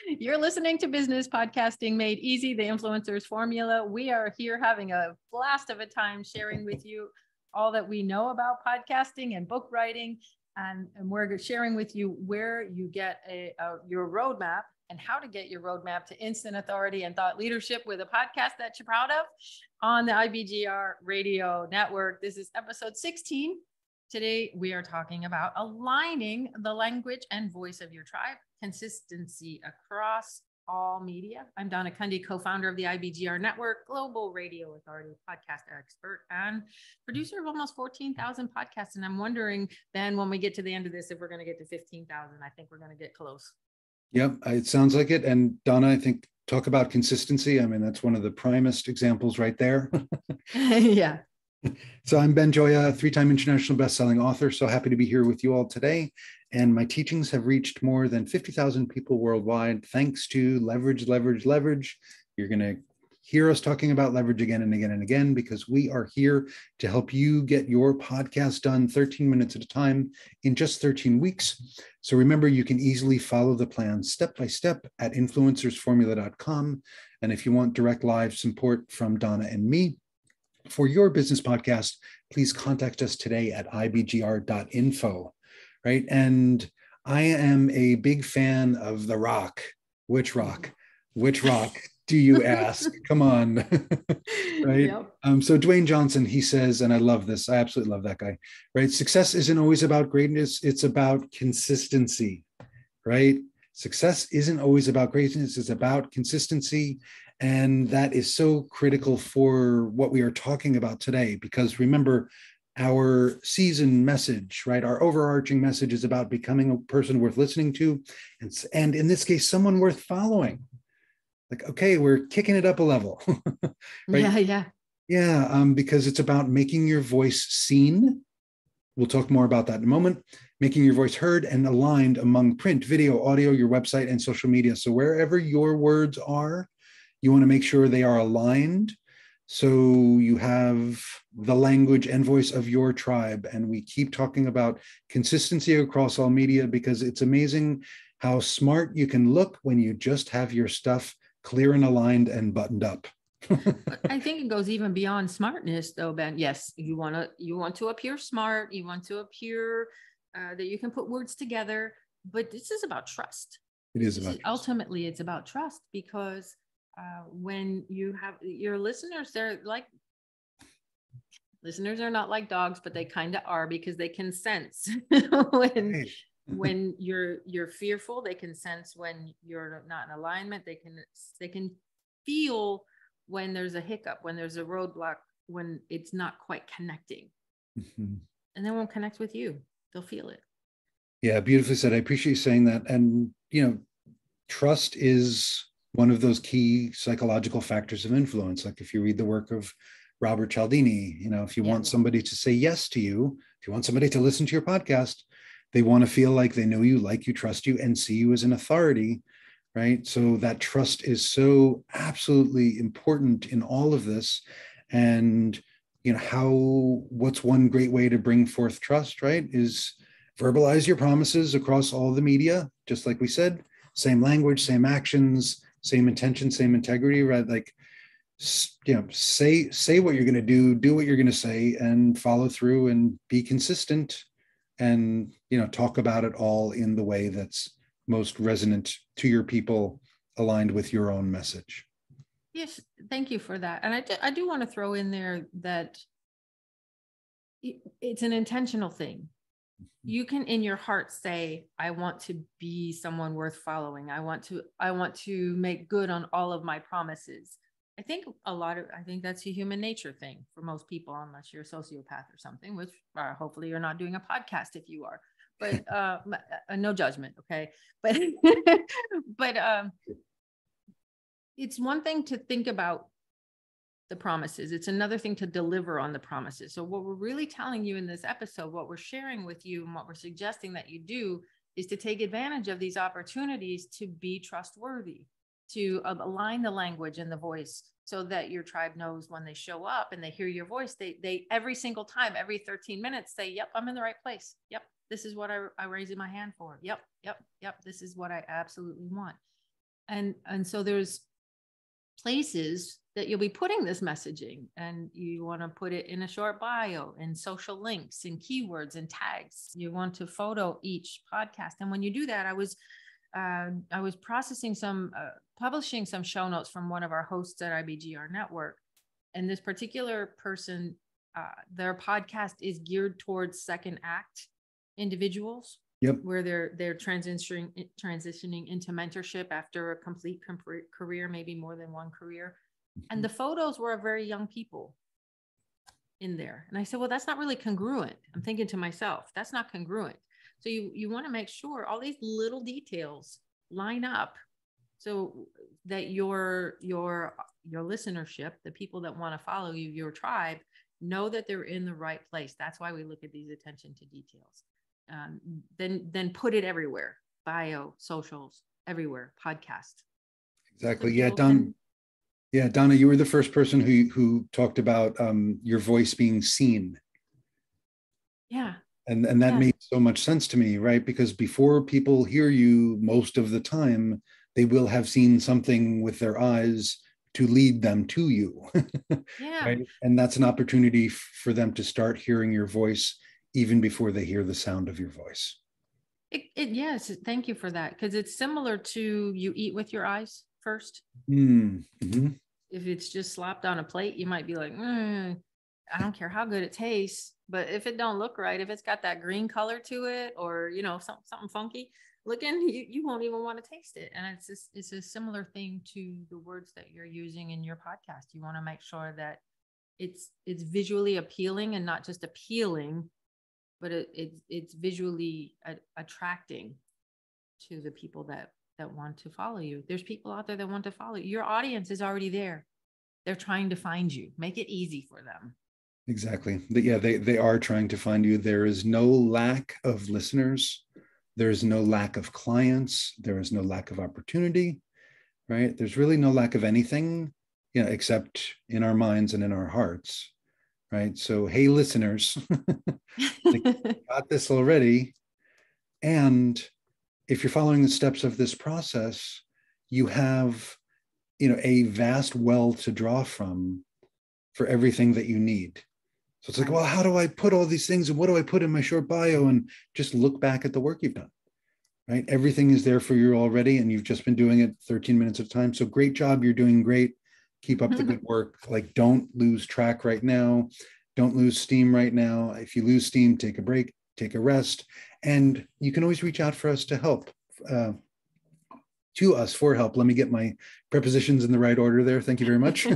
You're listening to Business Podcasting Made Easy, the Influencers Formula. We are here having a blast of a time sharing with you all that we know about podcasting and book writing. And we're sharing with you where you get your roadmap and how to get your roadmap to instant authority and thought leadership with a podcast that you're proud of on the IBGR radio network. This is episode 16. Today, we are talking about aligning the language and voice of your tribe, consistency across all media. I'm Donna Cundy, co-founder of the IBGR Network, global radio authority, podcast expert, and producer of almost 14,000 podcasts. And I'm wondering, Ben, when we get to the end of this, if we're going to get to 15,000. I think we're going to get close. Yep, it sounds like it. And Donna, I think talk about consistency. I mean, that's one of the primest examples right there. Yeah. So I'm Ben Joya, three-time international best-selling author. So happy to be here with you all today. And my teachings have reached more than 50,000 people worldwide, thanks to leverage, leverage, leverage. You're going to hear us talking about leverage again and again and again, because we are here to help you get your podcast done 13 minutes at a time in just 13 weeks. So remember, you can easily follow the plan step by step at influencersformula.com. And if you want direct live support from Donna and me for your business podcast, please contact us today at ibgr.info, right? And I am a big fan of The Rock. Which rock? Which rock, do you ask? Come on, right? Yep. So Dwayne Johnson, he says, and I love this, I absolutely love that guy, right? Success isn't always about greatness, it's about consistency, right? Success isn't always about greatness, it's about consistency. And that is so critical for what we are talking about today, because remember, our season message, right? Our overarching message is about becoming a person worth listening to. And in this case, someone worth following. Like, okay, we're kicking it up a level. Right? Yeah, because it's about making your voice seen. We'll talk more about that in a moment. Making your voice heard and aligned among print, video, audio, your website, and social media. So wherever your words are, you want to make sure they are aligned, so you have the language and voice of your tribe. And we keep talking about consistency across all media, because it's amazing how smart you can look when you just have your stuff clear and aligned and buttoned up. I think it goes even beyond smartness, though, Ben. Yes, you want to appear smart. You want to appear that you can put words together. But this is about trust. It is about trust. Ultimately, it's about trust, because when you have your listeners, listeners are not like dogs, but they kind of are, because they can sense when you're fearful. They can sense when you're not in alignment. They can feel when there's a hiccup, when there's a roadblock, when it's not quite connecting. Mm-hmm. And they won't connect with you. They'll feel it. Yeah, beautifully said. I appreciate you saying that. And trust is one of those key psychological factors of influence. Like if you read the work of Robert Cialdini, if you want somebody to say yes to you, if you want somebody to listen to your podcast, they want to feel like they know you, like you, trust you, and see you as an authority, right? So that trust is so absolutely important in all of this. And, what's one great way to bring forth trust, right, is verbalize your promises across all the media, just like we said, same language, same actions, same intention, same integrity, right? Like, say what you're going to do what you're going to say, and follow through and be consistent, and, talk about it all in the way that's most resonant to your people, aligned with your own message. Yes. Thank you for that. And I do want to throw in there that it's an intentional thing. You can in your heart say, I want to be someone worth following. I want to make good on all of my promises. I think that's a human nature thing for most people, unless you're a sociopath or something, which hopefully you're not doing a podcast if you are, but no judgment. Okay. But it's one thing to think about the promises. It's another thing to deliver on the promises. So what we're really telling you in this episode, what we're sharing with you and what we're suggesting that you do, is to take advantage of these opportunities to be trustworthy, to align the language and the voice, so that your tribe knows when they show up and they hear your voice, they every single time, every 13 minutes say, yep, I'm in the right place. Yep, this is what I raised my hand for. Yep. This is what I absolutely want. And so there's places that you'll be putting this messaging, and you want to put it in a short bio and social links and keywords and tags. You want to photo each podcast. And when you do that, I was processing publishing some show notes from one of our hosts at IBGR Network. And this particular person, their podcast is geared towards second act individuals. Yep. Where they're transitioning into mentorship after a complete career, maybe more than one career. And the photos were of very young people in there. And I said, well, that's not really congruent. I'm thinking to myself, that's not congruent. So you want to make sure all these little details line up so that your listenership, the people that want to follow you, your tribe, know that they're in the right place. That's why we look at these attention to details. Then put it everywhere, bio, socials, everywhere, podcast. Exactly. So Donna, you were the first person who talked about your voice being seen. Yeah. And that made so much sense to me, right? Because before people hear you, most of the time, they will have seen something with their eyes to lead them to you. Yeah. Right? And that's an opportunity for them to start hearing your voice even before they hear the sound of your voice. Yes, thank you for that. Because it's similar to you eat with your eyes first. Mm-hmm. If it's just slapped on a plate, you might be like, I don't care how good it tastes, but if it don't look right, if it's got that green color to it, or something funky looking, you won't even want to taste it. And it's a similar thing to the words that you're using in your podcast. You want to make sure that it's visually appealing, and not just appealing, but it's visually attracting to the people that want to follow you. There's people out there that want to follow you. Your audience is already there. They're trying to find you. Make it easy for them. Exactly. Yeah, they are trying to find you. There is no lack of listeners. There is no lack of clients. There is no lack of opportunity, right? There's really no lack of anything, except in our minds and in our hearts. Right. So, hey, listeners, got this already. And if you're following the steps of this process, you have, a vast well to draw from for everything that you need. So it's like, well, how do I put all these things, and what do I put in my short bio? And just look back at the work you've done. Right. Everything is there for you already. And you've just been doing it 13 minutes at a time. So great job. You're doing great. Keep up the good work. Like, don't lose track right now. Don't lose steam right now. If you lose steam, take a break, take a rest. And you can always reach out for us to help, to us for help. Let me get my prepositions in the right order there. Thank you very much.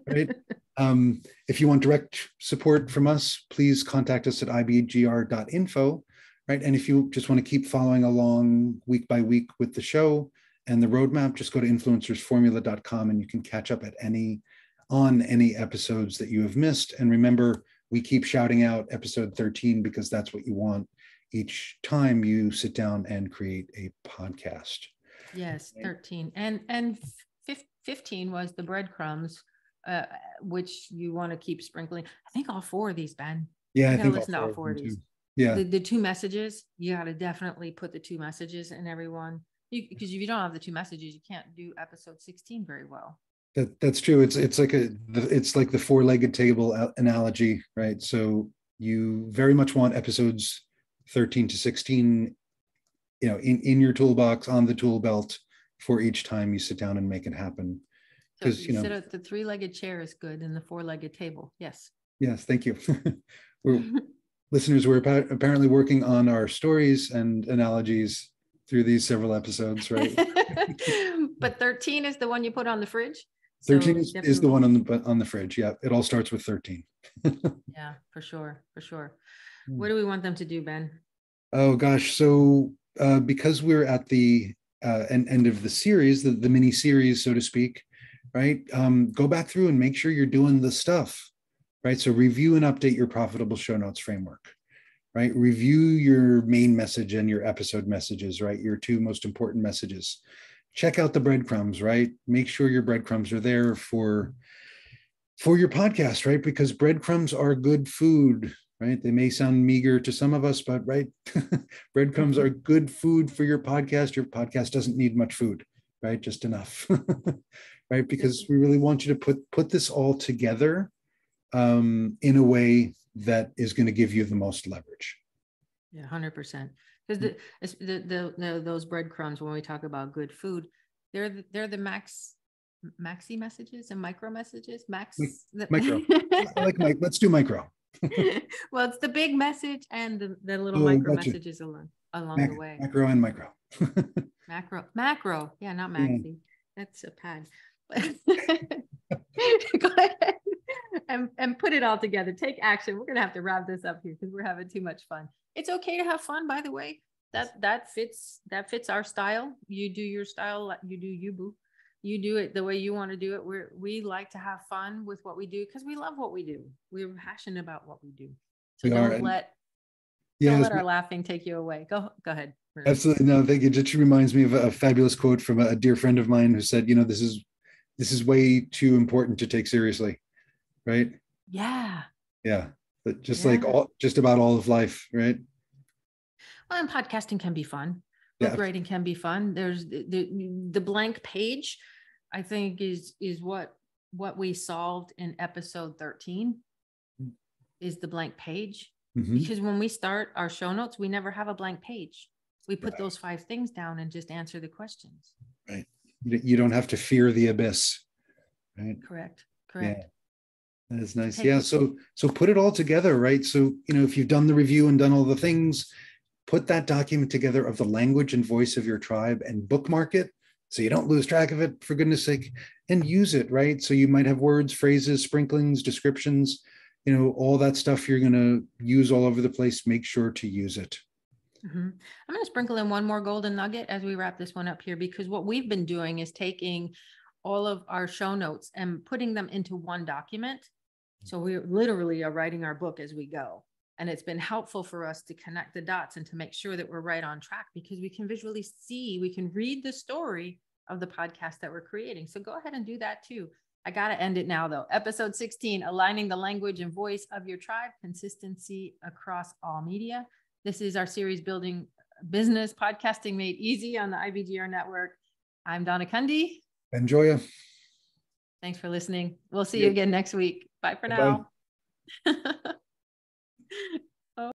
Right. If you want direct support from us, please contact us at ibgr.info. Right. And if you just want to keep following along week by week with the show and the roadmap, just go to influencersformula.com and you can catch up on any episodes that you have missed. And remember, we keep shouting out episode 13 because that's what you want each time you sit down and create a podcast. Yes, 13. And 15 was the breadcrumbs, which you want to keep sprinkling. I think all four of these, Ben. Yeah, I think listen to all four of these. Too. Yeah. The two messages, you got to definitely put the two messages in everyone. Because if you don't have the two messages, you can't do episode 16 very well. That's true. It's like the four-legged table analogy, right? So you very much want episodes 13 to 16, in your toolbox, on the tool belt for each time you sit down and make it happen. Because sit at the three-legged chair is good, and the four-legged table. Yes. Yes, thank you. Listeners, we're apparently working on our stories and analogies through these several episodes, right? But 13 is the one you put on the fridge. 13 is the one on the fridge. Yeah, it all starts with 13. Yeah, for sure. What do we want them to do, Ben? Oh gosh, so because we're at the end of the series, the mini series, so to speak, right? Go back through and make sure you're doing the stuff, right? So review and update your profitable show notes framework, right? Review your main message and your episode messages, right? Your two most important messages. Check out the breadcrumbs, right? Make sure your breadcrumbs are there for your podcast, right? Because breadcrumbs are good food, right? They may sound meager to some of us, but right, breadcrumbs are good food for your podcast. Your podcast doesn't need much food, right? Just enough, right? Because we really want you to put this all together in a way that is going to give you the most leverage. Yeah, 100%. Because those breadcrumbs, when we talk about good food, they're the maxi messages and micro messages. Micro. I like Mike. Let's do micro. Well, it's the big message and the little micro messages along the way. Macro and micro. Macro. Yeah, not maxi. Yeah. That's a pad. Go ahead and put it all together. Take action. We're gonna have to wrap this up here because we're having too much fun. It's okay to have fun, by the way. That fits our style. You do your style. You do you, boo. You do it the way you want to do it. We like to have fun with what we do because we love what we do. We're passionate about what we do. So don't let our laughing take you away. Go ahead. Marie. Absolutely. No, thank you. It just reminds me of a fabulous quote from a dear friend of mine who said, this is way too important to take seriously. Right? Yeah. Yeah. But just about all of life, right? Well, and podcasting can be fun. Book writing can be fun. There's the blank page, I think is what we solved in episode 13 is the blank page. Mm-hmm. Because when we start our show notes, we never have a blank page. We put those 5 things down and just answer the questions. Right. You don't have to fear the abyss. Right. Correct. Yeah. That is nice. Yeah. So put it all together, right? So, if you've done the review and done all the things, put that document together of the language and voice of your tribe and bookmark it so you don't lose track of it, for goodness sake, and use it, right? So you might have words, phrases, sprinklings, descriptions, all that stuff you're going to use all over the place. Make sure to use it. Mm-hmm. I'm going to sprinkle in one more golden nugget as we wrap this one up here, because what we've been doing is taking all of our show notes and putting them into one document. So we literally are writing our book as we go. And it's been helpful for us to connect the dots and to make sure that we're right on track, because we can visually see, we can read the story of the podcast that we're creating. So go ahead and do that too. I got to end it now though. Episode 16, aligning the language and voice of your tribe, consistency across all media. This is our series, Building Business Podcasting Made Easy on the IBGR Network. I'm Donna Cundy. Enjoy. Thanks for listening. We'll see you again next week. Bye for now.